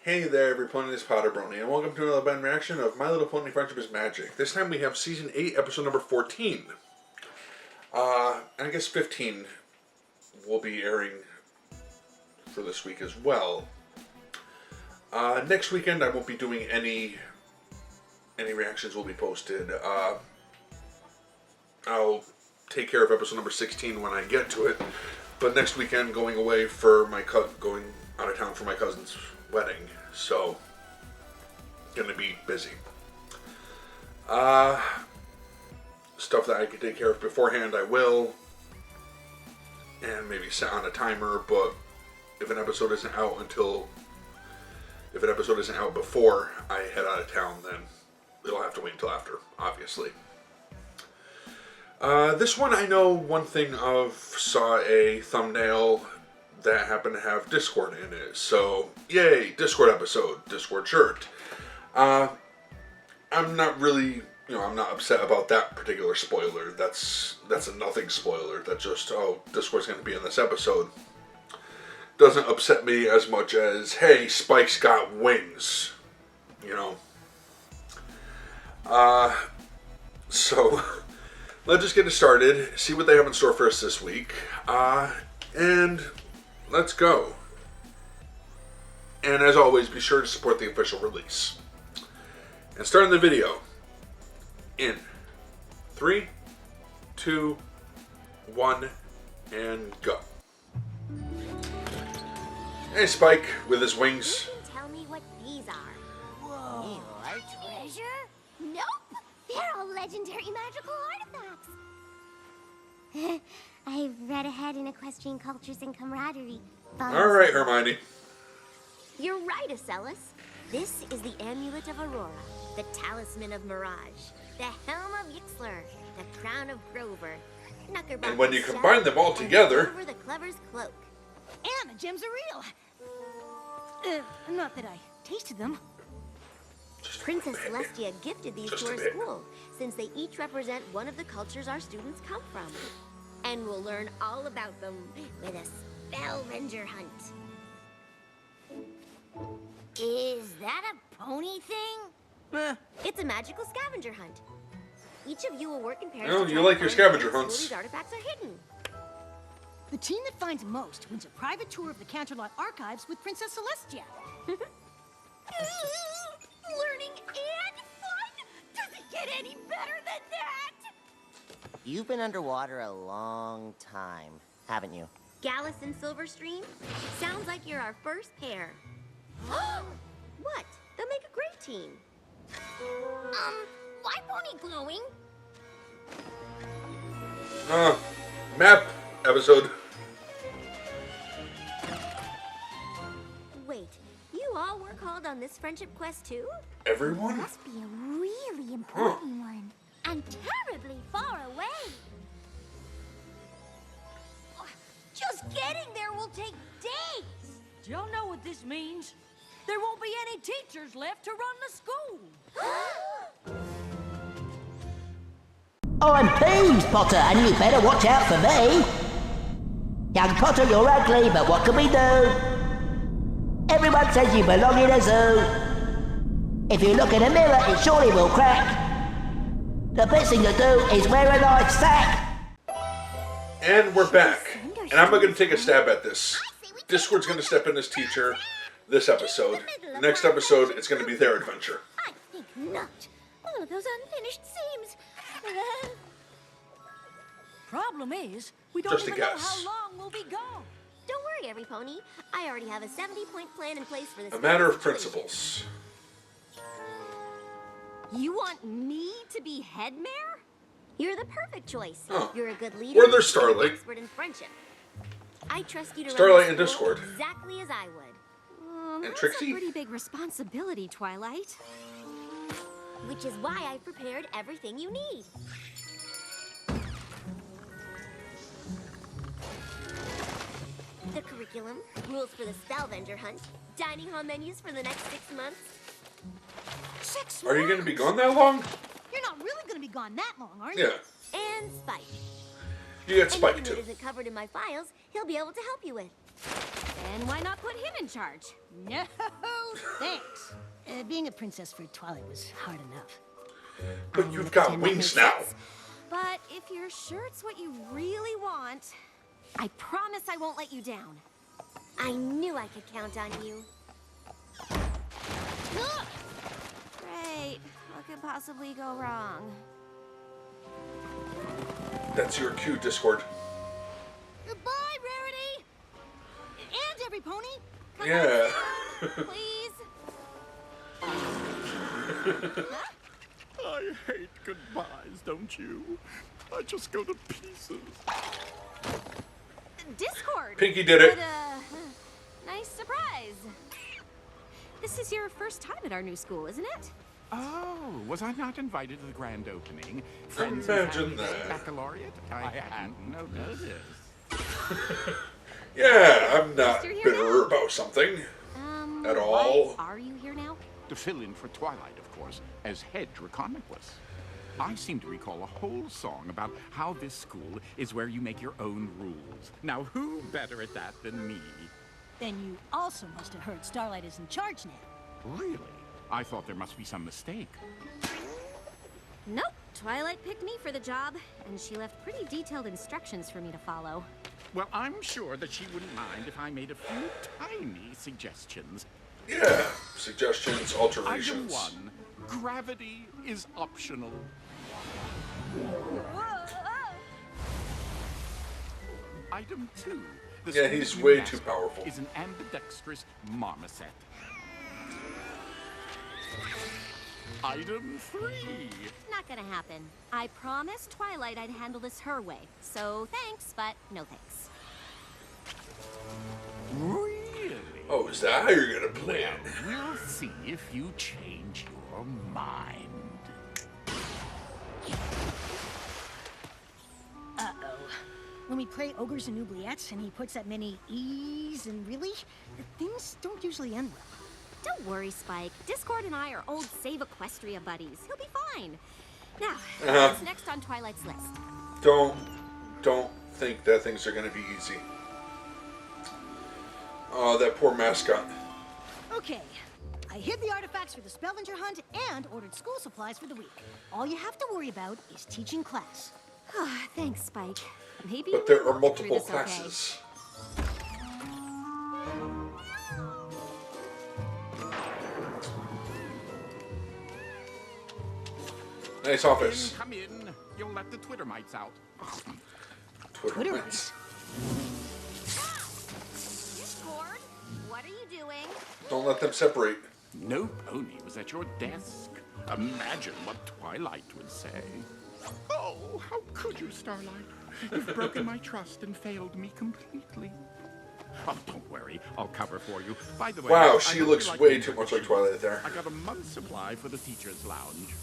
Hey there, everyone, it's PotterBrony, and welcome to another band reaction of My Little Pony Friendship is Magic. This time we have Season 8, Episode number 14. And I guess 15 will be airing for this week as well. Next weekend I won't be doing any reactions will be posted. I'll take care of episode number 16 when I get to it. But next weekend, going away for going out of town for my cousin's wedding, so gonna be busy. Stuff that I can take care of beforehand, I will, and maybe set on a timer. But if an episode isn't out before I head out of town, then it'll have to wait until after, obviously. This one I know one thing of, saw a thumbnail that happened to have Discord in it, so yay, Discord episode, Discord shirt. I'm not really, I'm not upset about that particular spoiler. That's a nothing spoiler. That's just, oh, Discord's going to be in this episode. Doesn't upset me as much as, hey, Spike's got wings, So let's just get it started, see what they have in store for us this week, and let's go. And as always, be sure to support the official release. And starting the video in 3, 2, 1, and go. Hey, Spike with his wings. You can tell me what these are. Whoa. Treasure? Nope. They're all legendary magical artifacts. I've read ahead in Equestrian Cultures and Camaraderie. All right, Hermione. You're right, Acellus. This is the Amulet of Aurora, the Talisman of Mirage, the Helm of Yixler, the Crown of Grover, And when you combine them all together, the Clever's cloak. And the gems are real. Not that I tasted them. Princess Celestia gifted these to our school, since they each represent one of the cultures our students come from. And we'll learn all about them with a Spellvenger hunt. Is that a pony thing? It's a magical scavenger hunt. Each of you will work in pairs. Oh, you like your scavenger hunts. These artifacts are hidden. The team that finds most wins a private tour of the Canterlot archives with Princess Celestia. Learning and fun? Does it get any better than that? You've been underwater a long time, haven't you? Gallus and Silverstream? Sounds like you're our first pair. What? They'll make a great team. Why pony glowing? Map episode. Wait, you all were called on this friendship quest too? Everyone? Must be a really important one. And terribly far away. Just getting there will take days. Do y'all know what this means? There won't be any teachers left to run the school. I'm pleased, Potter, and you better watch out for me. Young Potter, you're ugly, but what can we do? Everyone says you belong in a zoo. If you look in a mirror, it surely will crack. The best thing to do is wear a nice sack. And we're back. And I'm going to take a stab at this. Discord's going to step in as teacher this episode. Next episode, it's going to be their adventure. I think not. All of those unfinished seams. Problem is, we don't Just a even know guess. how long we'll be gone. Don't worry, every pony. I already have a 70-point plan in place for this. A matter of principles. You want me to be head mare? You're the perfect choice. Oh. You're a good leader. Or there's Starlight. An expert in friendship. I trust you to Starlight run and this school Discord. exactly as I would. And That's Trixie? a pretty big responsibility, Twilight. Which is why I prepared everything you need. The curriculum, rules for the Spellvenger hunt, dining hall menus for the next 6 months. 6 Are you going to be gone that long? You're not really going to be gone that long, are you? Yeah. And Spike. You get Spike Anything too. that isn't covered in my files, he'll be able to help you with. And why not put him in charge? No, Thanks. Being a princess for Twilight was hard enough. But you've got pretend that wings makes now. sense. But if you're sure it's what you really want, I promise I won't let you down. I knew I could count on you. Great. What could possibly go wrong? That's your cue, Discord. Goodbye, Rarity! And every pony! Yeah. Please? I hate goodbyes, don't you? I just go to pieces. Discord. Pinky did it. What a nice surprise. This is your first time at our new school, isn't it? Oh, was I not invited to the grand opening? Imagine that. Baccalaureate? I hadn't noticed. Yeah, I'm not You're here bitter now. about something. At Why all. are you here now? To fill in for Twilight, of course, as head Draconicus. I seem to recall a whole song about how this school is where you make your own rules. Now, who better at that than me? Then you also must have heard Starlight is in charge now. Really? I thought there must be some mistake. Nope. Twilight picked me for the job, and she left pretty detailed instructions for me to follow. Well, I'm sure that she wouldn't mind if I made a few tiny suggestions. Yeah. Suggestions, Item alterations. 1, gravity is optional. Item 2, the Yeah, school's he's new way mascot too powerful. is an ambidextrous marmoset. Item 3, Not gonna happen. I promised Twilight I'd handle this her way. So thanks, but no thanks. really? Oh, is that how you're gonna play Well, it? we'll see if you change your mind. Uh-oh. When we play ogres and oubliettes and he puts that many E's and really, things don't usually end well. Don't worry, Spike. Discord and I are old Save Equestria buddies. He'll be fine. Now, what's next on Twilight's list? Don't think that things are gonna be easy. Oh, that poor mascot. Okay. I hid the artifacts for the Spellinger hunt and ordered school supplies for the week. All you have to worry about is teaching class. Thanks, Spike. Maybe But we'll there are walk multiple through this okay. classes. Nice office. Come in. You'll let the Twitter mites out. Twitter Twitterites. mites. Discord, what are you doing? Don't let them separate. No pony was at your desk. Imagine what Twilight would say. Oh, how could you, Starlight? You've broken my trust and failed me completely. Oh, don't worry. I'll cover for you. By the way, Wow, I she hope you looks like way the too much like introduction. Twilight there. I got a month's supply for the teacher's lounge.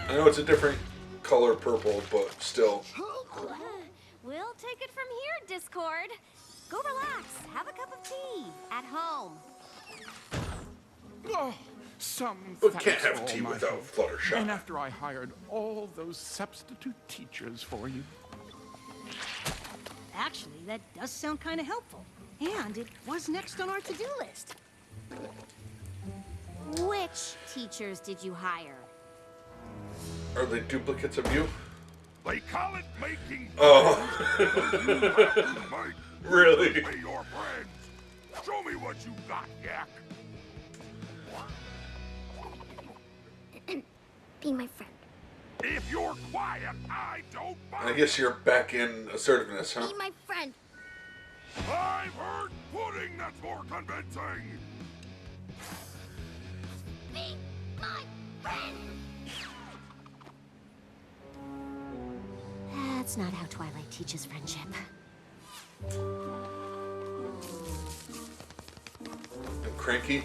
I know it's a different color purple, but still. We'll take it from here, Discord. Go relax. Have a cup of tea at home. Oh, some But thanks can't for have all tea my without help. Fluttershy. And after I hired all those substitute teachers for you. Actually, that does sound kind of helpful. And it was next on our to-do list. Which teachers did you hire? Are they duplicates of you? They call it making Oh, Mike. really? Be your friends. Show me what you got, Yak. Be my friend. If you're quiet, I don't I mind. guess you're back in assertiveness, huh? Be my friend. I've heard pudding that's more convincing. Be my friend. That's not how Twilight teaches friendship. And cranky.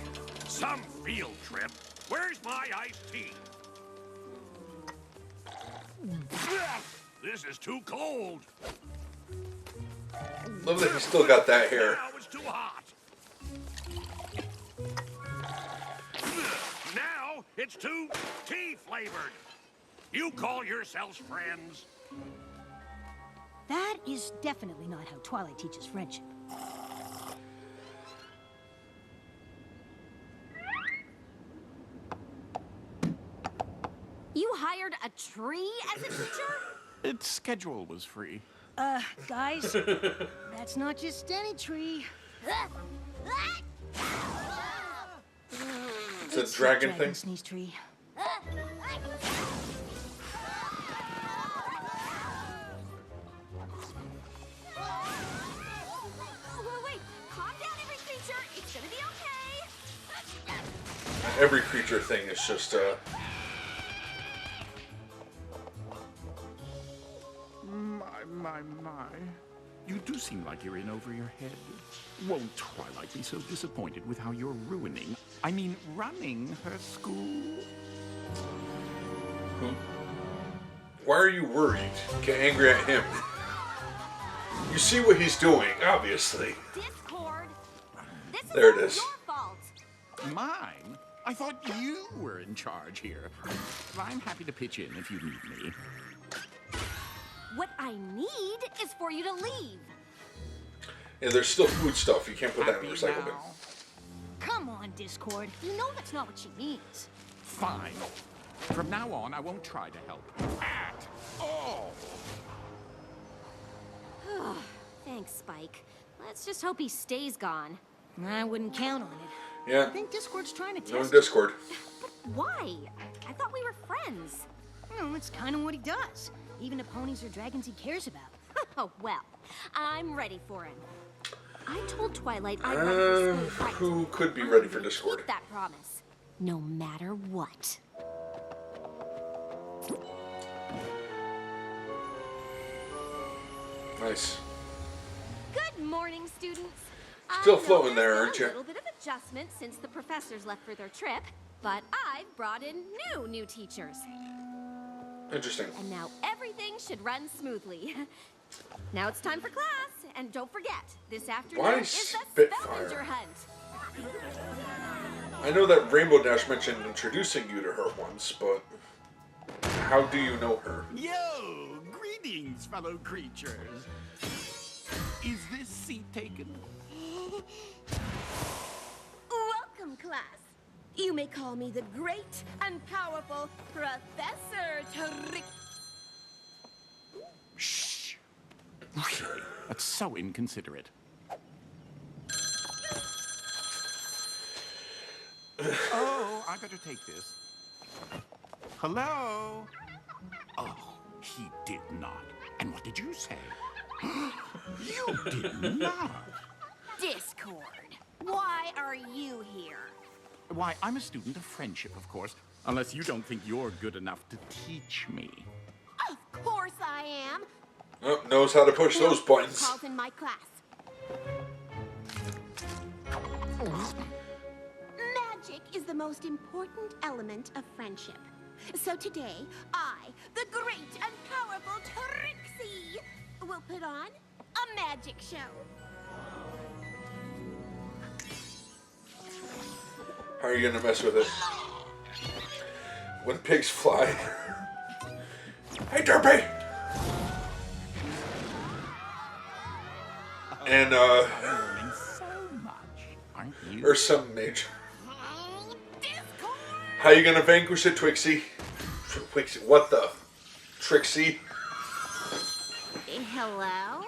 Some field trip. Where's my iced tea? This is too cold. Love that he's still got that hair. Now it's too hot. Now it's too tea flavored. You call yourselves friends? That is definitely not how Twilight teaches friendship. You hired a tree as a teacher? Its schedule was free. Guys, that's not just any tree. It's a dragon thing. Sneeze tree. Wait, calm down, every creature. It's gonna be okay. Every creature thing is just My. You do seem like you're in over your head. Won't Twilight be so disappointed with how you're running her school? Why are you worried? Get angry at him. You see what he's doing, obviously. Discord. This is There it all is. your fault. Mine? I thought you were in charge here. I'm happy to pitch in if you need me. What I need is for you to leave. Yeah, there's still food stuff. You can't put that in the Happy recycle bin. now? Come on, Discord. You know that's not what she means. Fine. From now on, I won't try to help at all. Thanks, Spike. Let's just hope he stays gone. I wouldn't count on it. Yeah, I think Discord's trying to test no you. Discord. Why? I thought we were friends. It's kind of what he does. Even the ponies or dragons he cares about. Oh, well, I'm ready for him. I told Twilight I'd run for school right. Who could be ready for I'm gonna Discord? keep that promise, no matter what. Nice. Good morning, students. Still I know floating there, there's aren't been you? A little bit of adjustment since the professors left for their trip, but I've brought in new teachers. Interesting. And now everything should run smoothly. Now it's time for class, and don't forget, this afternoon Why is the Spitfire? scavenger hunt. I know that Rainbow Dash mentioned introducing you to her once, but how do you know her? Yo, greetings, fellow creatures. Is this seat taken? Welcome, class. You may call me the great and powerful Professor Trick. Shh. Really? That's so inconsiderate. Oh, I better take this. Hello? Oh, he did not. And what did you say? You did not. Discord, why are you here? Why, I'm a student of friendship, of course. Unless you don't think you're good enough to teach me. Of course I am. Oh, knows how to push those buttons. Calls in my class. Magic is the most important element of friendship. So today, I, the great and powerful Trixie, will put on a magic show. How are you gonna mess with it? When pigs fly. Hey, Derpy! And, Learning so much, aren't you? or some mage. Discord! How you gonna vanquish it, Twixie? Twixie, what the? Trixie? Hello?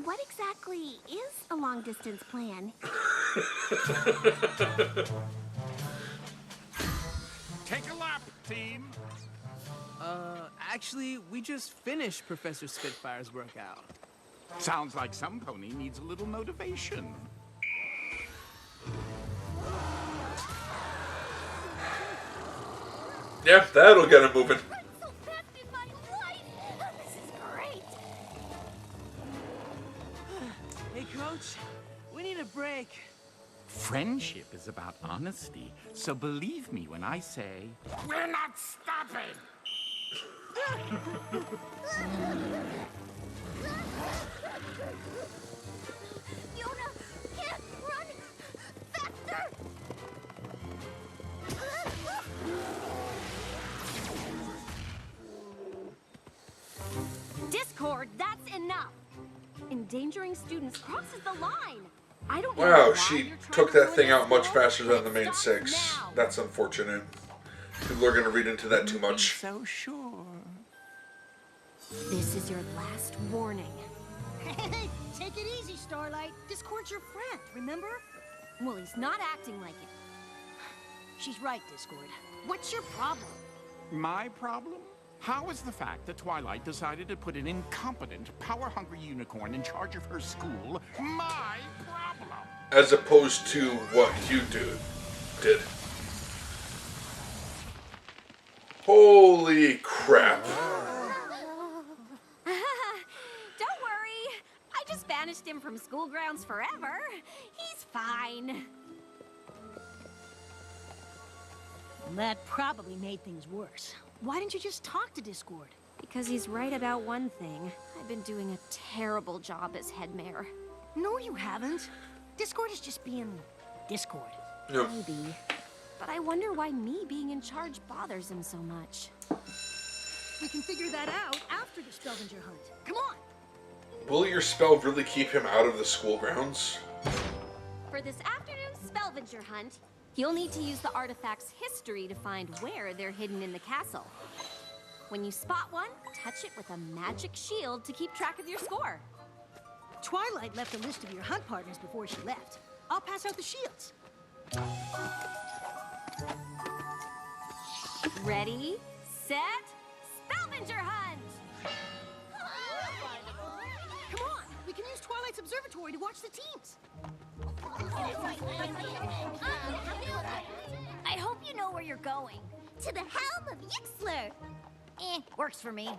What exactly is a long-distance plan? Take a lap, team. Actually, we just finished Professor Spitfire's workout. Sounds like some pony needs a little motivation. Yep, that'll get him moving. I'm so fast in my life! This is great! Hey, Coach, we need a break. Friendship is about honesty, so believe me when I say, we're not stopping! Fiona can't run faster! Discord, that's enough. Endangering students crosses the line. I don't know Wow, why she you're trying took to that ruin thing this out much school, faster than but the main stop six. now. That's unfortunate. People are going to read into that too much. So sure. This is your last warning. Hey, take it easy, Starlight. Discord's your friend, remember? Well, he's not acting like it. She's right, Discord. What's your problem? My problem? How is the fact that Twilight decided to put an incompetent, power-hungry unicorn in charge of her school my problem? As opposed to what you did. Holy crap. Don't worry. I just banished him from school grounds forever. He's fine. That probably made things worse. Why didn't you just talk to Discord? Because he's right about one thing. I've been doing a terrible job as head mayor. No, you haven't. Discord is just being Discord. No. Maybe. But I wonder why me being in charge bothers him so much. We can figure that out after the scavenger hunt. Come on! Will your spell really keep him out of the school grounds? For this afternoon's Spellvenger hunt, you'll need to use the artifact's history to find where they're hidden in the castle. When you spot one, touch it with a magic shield to keep track of your score. Twilight left a list of your hunt partners before she left. I'll pass out the shields. Ready, set, Spellvenger hunt! Come on! We can use Twilight's observatory to watch the teams. I hope you know where you're going. To the helm of Yixler. Works for me.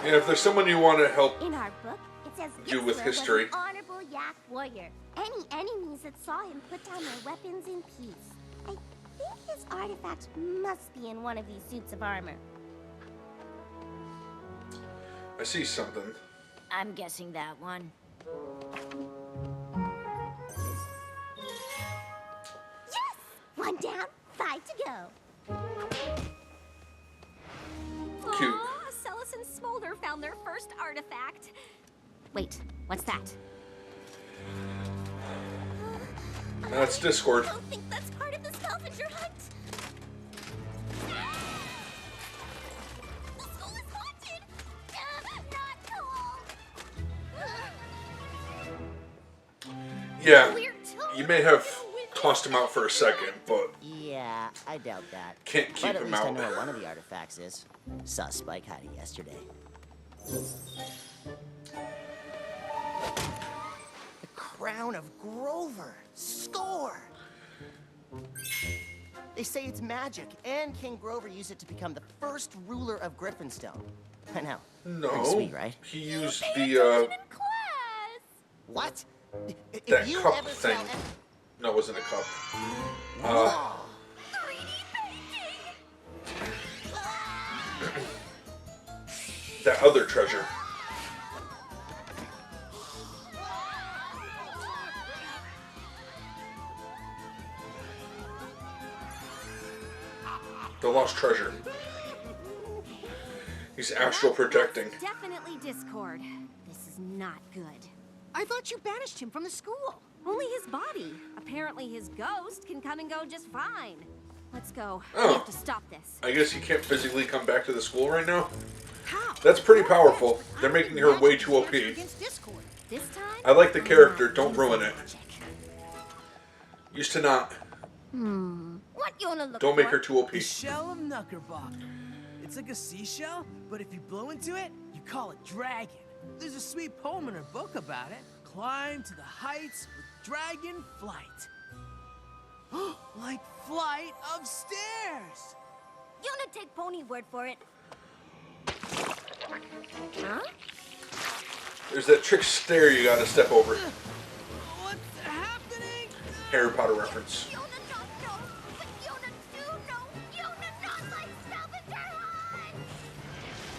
Yeah, if there's someone you want to help In our book, it says you with Yixler history. was an honorable Yak warrior. Any enemies that saw him put down their weapons in peace. I think his artifact must be in one of these suits of armor. I see something. I'm guessing that one. Yes! 1 down, 5 to go. Cute. Aw, Celis and Smolder found their first artifact. Wait, what's that? That's Discord. I don't think that's part of the scavenger hunt. The school is haunted. Not cool. Yeah, We're totally you may have with tossed him out for a second, but Yeah, I doubt that. can't keep But at him least I out. know where one of the artifacts is. Saw Spike had it yesterday. The crown of Grover. Score! They say it's magic, and King Grover used it to become the first ruler of Griffinstone. I know. No, Pretty sweet, right? he used In the, class! What? that you cup ever thing. tell any- No, it wasn't a cup. 3D painting! That other treasure. The lost treasure. He's astral projecting. Definitely Discord. This is not good. I thought you banished him from the school. Only his body. Apparently his ghost can come and go just fine. Let's go. Oh. We have to stop this. I guess he can't physically come back to the school right now. How? That's pretty powerful. They're making her way too OP. Against Discord. This time? I like the character. Don't ruin it. Used to not. What you wanna look Don't make her for? too OP. The shell of Knuckerbocker. It's like a seashell, but if you blow into it, you call it dragon. There's a sweet poem in her book about it. Climb to the heights with dragon flight. Like flight of stairs. You wanna take Pony word for it? Huh? There's that trick stair you gotta step over. What's happening? Harry Potter reference. Fiona don't know, but Fiona do know. Fiona not like Scavenger Hunt.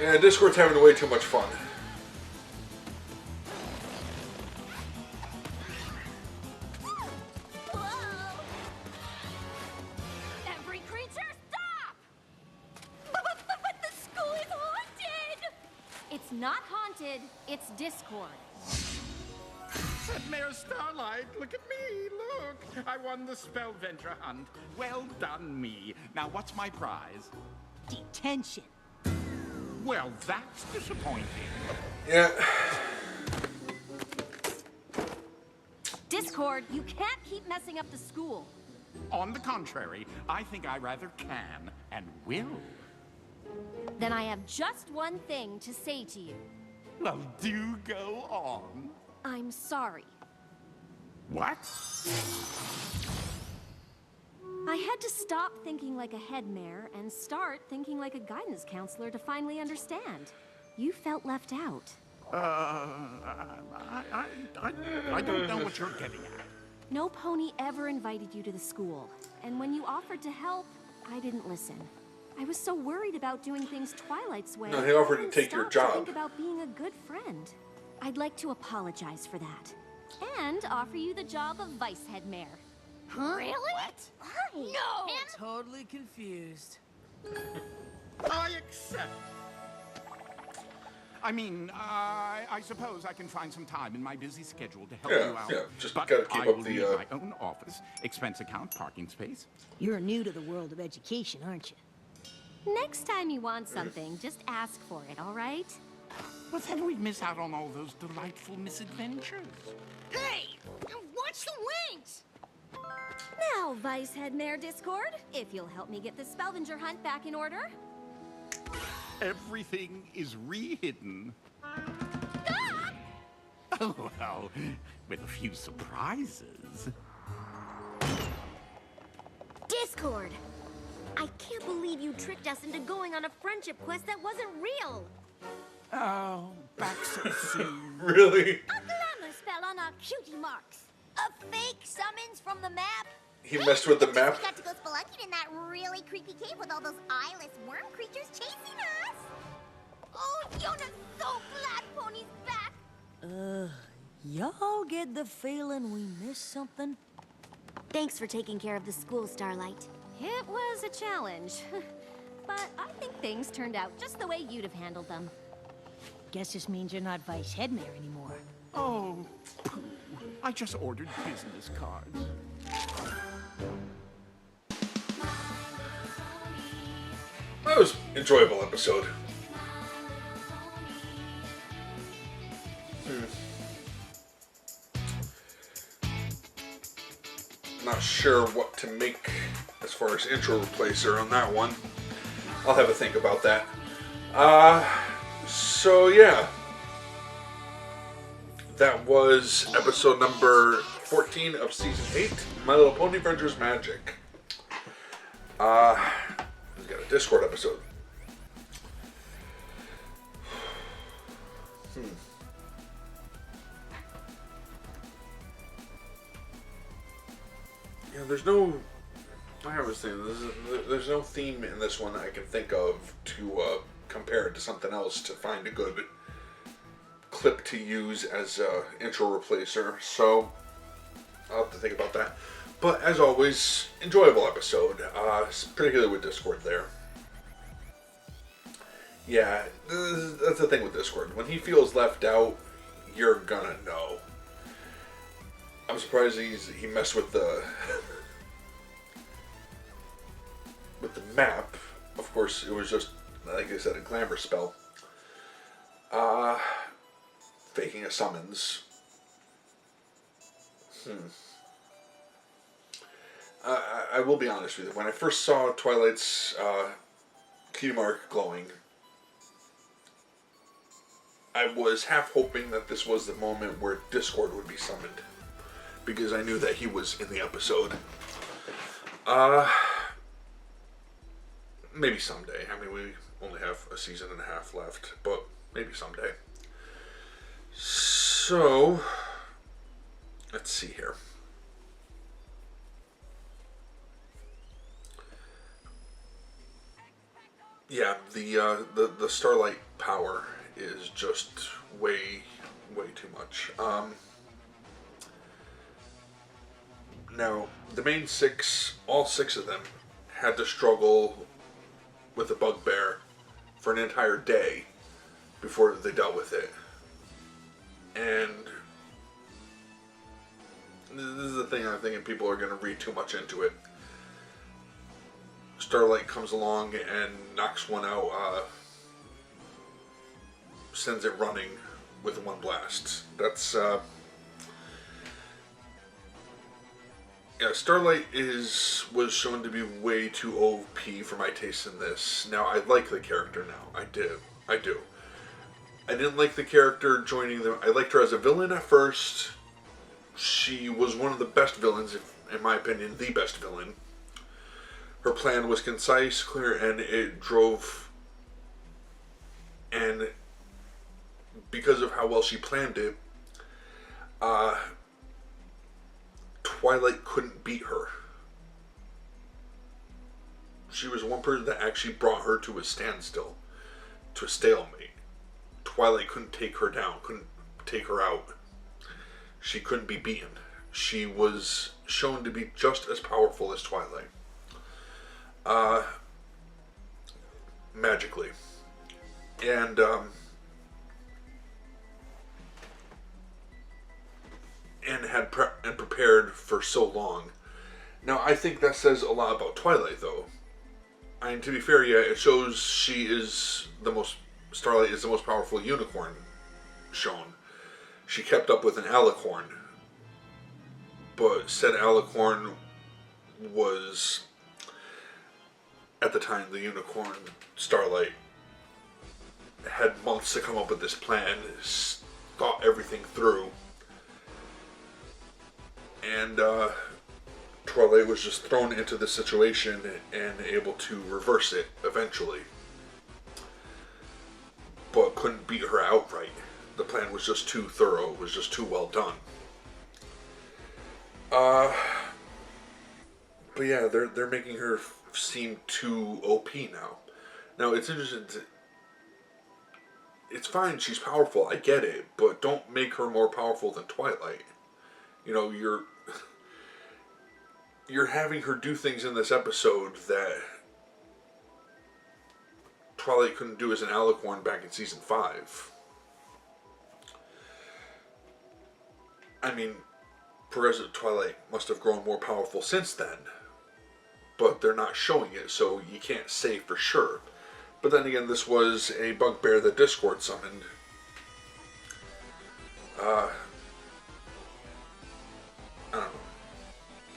Yeah, Discord's having way too much fun. kid. It's Discord. Said Mayor Starlight, look at me, look. I won the Spellventure hunt. Well done, me. Now, what's my prize? Detention. Well, that's disappointing. Yeah. Discord, you can't keep messing up the school. On the contrary, I think I rather can and will. Then I have just one thing to say to you. Well, do go on. I'm sorry. What? I had to stop thinking like a head mayor and start thinking like a guidance counselor to finally understand. You felt left out. I don't know what you're getting at. No pony ever invited you to the school. And when you offered to help, I didn't listen. I was so worried about doing things Twilight's way. No, he offered I to didn't take your stop job. to think about being a good friend. I'd like to apologize for that. And offer you the job of vice head mayor. Huh? Really? What? Why? No! Totally confused. I accept. I mean, I suppose I can find some time in my busy schedule to help you out. Yeah, just but gotta keep I up will the, need my own office, expense account, parking space. You're new to the world of education, aren't you? Next time you want something, just ask for it, all right? But then we'd miss out on all those delightful misadventures. Hey! Watch the wings! Now, Vice Head Mayor Discord, if you'll help me get the Spellvenger hunt back in order. Everything is re-hidden. Oh, well, with a few surprises. Discord! I can't believe you tricked us into going on a friendship quest that wasn't real. Oh, back so soon. Really? A glamour spell on our cutie marks. A fake summons from the map. He messed with the map. We got to go spelunking in that really creepy cave with all those eyeless worm creatures chasing us. Oh, Yona's so glad Pony's back. Y'all get the feeling we missed something? Thanks for taking care of the school, Starlight. It was a challenge. But I think things turned out just the way you'd have handled them. Guess this means you're not vice head mayor anymore. Oh, pooh. I just ordered business cards. That was an enjoyable episode. Not sure what to make as far as intro replacer on that one. I'll have a think about that. So yeah. That was episode number 14 of season 8, My Little Pony Adventures Magic. We got a Discord episode. Yeah, there's no. Like I was saying, there's no theme in this one that I can think of to compare it to something else to find a good clip to use as an intro replacer. So I'll have to think about that. But as always, enjoyable episode, particularly with Discord there. Yeah, that's the thing with Discord. When he feels left out, you're gonna know. I'm surprised he messed with the with the map. Of course, it was just, like I said, a glamour spell. Faking a summons. I will be honest with you. When I first saw Twilight's key mark glowing, I was half hoping that this was the moment where Discord would be summoned, because I knew that he was in the episode. Maybe someday. I mean, we only have a season and a half left, but maybe someday. So, let's see here. Yeah, the Starlight power is just way too much. Now, the main six, all six of them, had to struggle with the bugbear for an entire day before they dealt with it. thing I'm thinking people are going to read too much into it. Starlight comes along and knocks one out, sends it running with one blast. That's, yeah, Starlight was shown to be way too OP for my taste in this. Now, I like the character now. I do. I didn't like the character joining them. I liked her as a villain at first. She was one of the best villains, in my opinion, the best villain. Her plan was concise, clear, and it drove... And because of how well she planned it, Twilight couldn't beat her. She was one person that actually brought her to a standstill, to a stalemate. Twilight couldn't take her down, couldn't take her out. She couldn't be beaten. She was shown to be just as powerful as Twilight. Magically. And had prepared for so long. Now, I think that says a lot about Twilight, though. I mean, to be fair, yeah, it shows Starlight is the most powerful unicorn shown. She kept up with an alicorn, but said alicorn was, at the time, the unicorn Starlight had months to come up with this plan, thought everything through, and Twilight was just thrown into this situation and able to reverse it eventually, but couldn't beat her outright. The plan was just too thorough, it was just too well done. But yeah, they're making her seem too OP now. Now, it's interesting it's fine, she's powerful, I get it, but don't make her more powerful than Twilight. You know, you're having her do things in this episode that Twilight couldn't do as an alicorn back in season 5. I mean, Progressive Twilight must have grown more powerful since then, but they're not showing it, so you can't say for sure. But then again, this was a bugbear that Discord summoned. I don't know.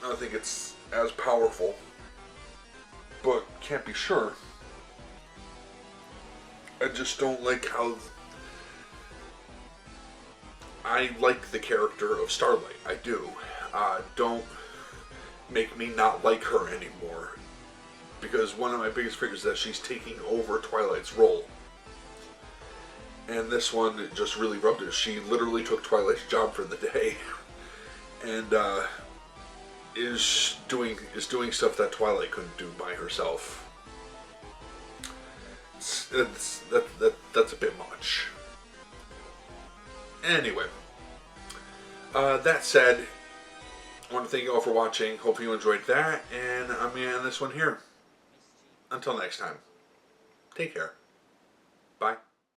I don't think it's as powerful, but can't be sure. I just don't like how... I like the character of Starlight. I do. Don't make me not like her anymore. Because one of my biggest figures is that she's taking over Twilight's role. And this one just really rubbed it. She literally took Twilight's job for the day. And is doing stuff that Twilight couldn't do by herself. That's a bit much. Anyway, that said, I want to thank you all for watching. Hope you enjoyed that, and I'm going to end this one here. Until next time, take care. Bye.